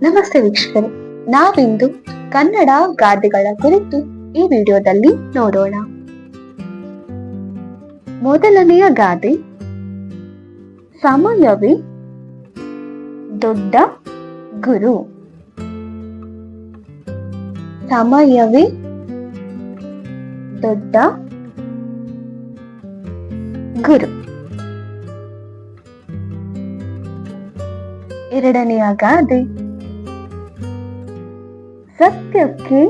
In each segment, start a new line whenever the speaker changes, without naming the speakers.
ನಮಸ್ತೆ ವೀಕ್ಷಕರೇ, ನಾವಿಂದು ಕನ್ನಡ ಗಾದೆಗಳ ಕುರಿತು ಈ ವಿಡಿಯೋದಲ್ಲಿ ನೋಡೋಣ. ಮೊದಲನೆಯ ಗಾದೆ, ಸಮಯವೇ ದೊಡ್ಡ ಗುರು. ಸಮಯವೇ ದೊಡ್ಡ ಗುರು. ಎರಡನೆಯ ಗಾದೆ, ಸತ್ಯಕ್ಕೆ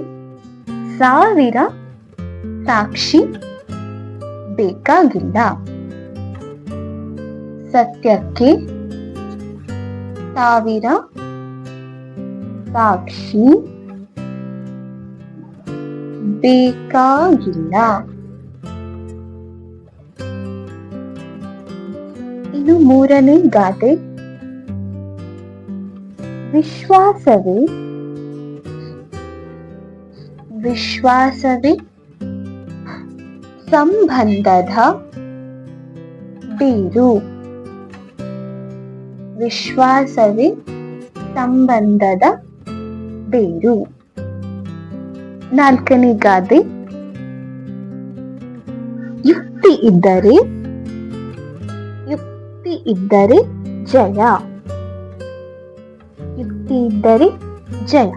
1000 ಸಾಕ್ಷಿ ಬೇಕಾಗಿಲ್ಲ. ಸತ್ಯಕ್ಕೆ 1000 ಸಾಕ್ಷಿ ಬೇಕಾಗಿಲ್ಲ. ಇನ್ನು ಮೂರನೇ ಗಾದೆ, ವಿಶ್ವಾಸವೇ ಸಂಬಂಧದ ಬೇರು. ವಿಶ್ವಾಸವೇ ಸಂಬಂಧದ ಬೇರು. ನಾಲ್ಕನೇ ಗಾದೆ, ಯುಕ್ತಿ ಇದ್ದರೆ ಜಯ. ಯುಕ್ತಿ ಇದ್ದರೆ ಜಯ.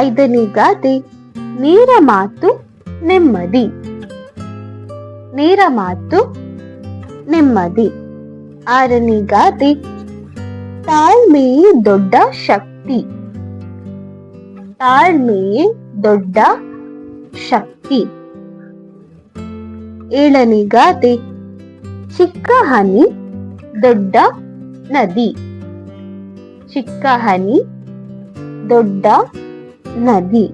ಐದನೇ ಗಾದೆ, ನೇರ ಮಾತು ನೆಮ್ಮದಿ. ನೇರ ಮಾತು ನೆಮ್ಮದಿ. ಆರನೇ ಗಾದೆ, ತಾಳ್ಮೆಯೇ ದೊಡ್ಡ ಶಕ್ತಿ. ತಾಳ್ಮೆಯೇ ದೊಡ್ಡ ಶಕ್ತಿ. ಏಳನೇ ಗಾದೆ, ಚಿಕ್ಕ ಹನಿ ದೊಡ್ಡ ನದಿ. ಚಿಕ್ಕ ಹನಿ ದೊಡ್ಡ ನದಿ.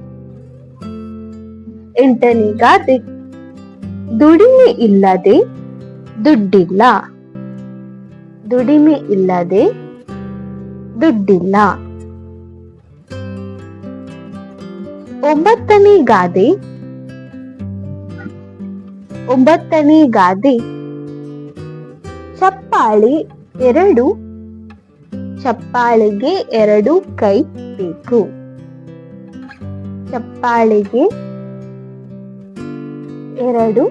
ಎಂಟನೇ ಗಾದೆ, ದುಡಿಮೆ ಇಲ್ಲದೆ ದುಡ್ಡಿಲ್ಲ. ದುಡಿಮೆ ಇಲ್ಲದೆ ದುಡ್ಡಿಲ್ಲ. ಒಂಬತ್ತನೇ ಗಾದೆ, ಚಪ್ಪಾಳೆಗೆ 2 ಕೈ ಬೇಕು. ಚಪ್ಪಾಳೆಗೆ 2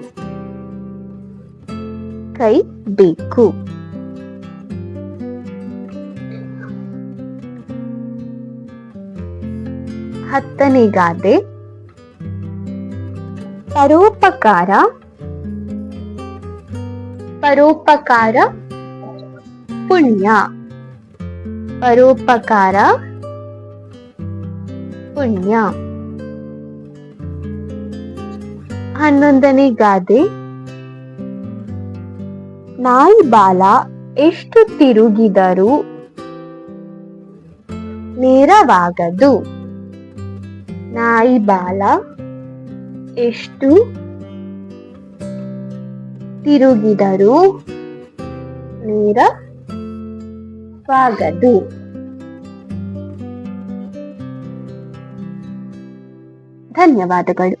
ಕೈ ಬೇಕು. ಹತ್ತನೇ ಗಾದೆ, ಪರೋಪಕಾರ ಪುಣ್ಯ. ಪರೋಪಕಾರ ಪುಣ್ಯ. 11ನೇ ಗಾದೆ, ನಾಯಿ ಬಾಲ ಎಷ್ಟು ತಿರುಗಿದರೂ ನೇರವಾಗದು. ನಾಯಿ ಬಾಲ ಎಷ್ಟು ತಿರುಗಿದರೂ ನೇರವಾಗದು. ಧನ್ಯವಾದಗಳು.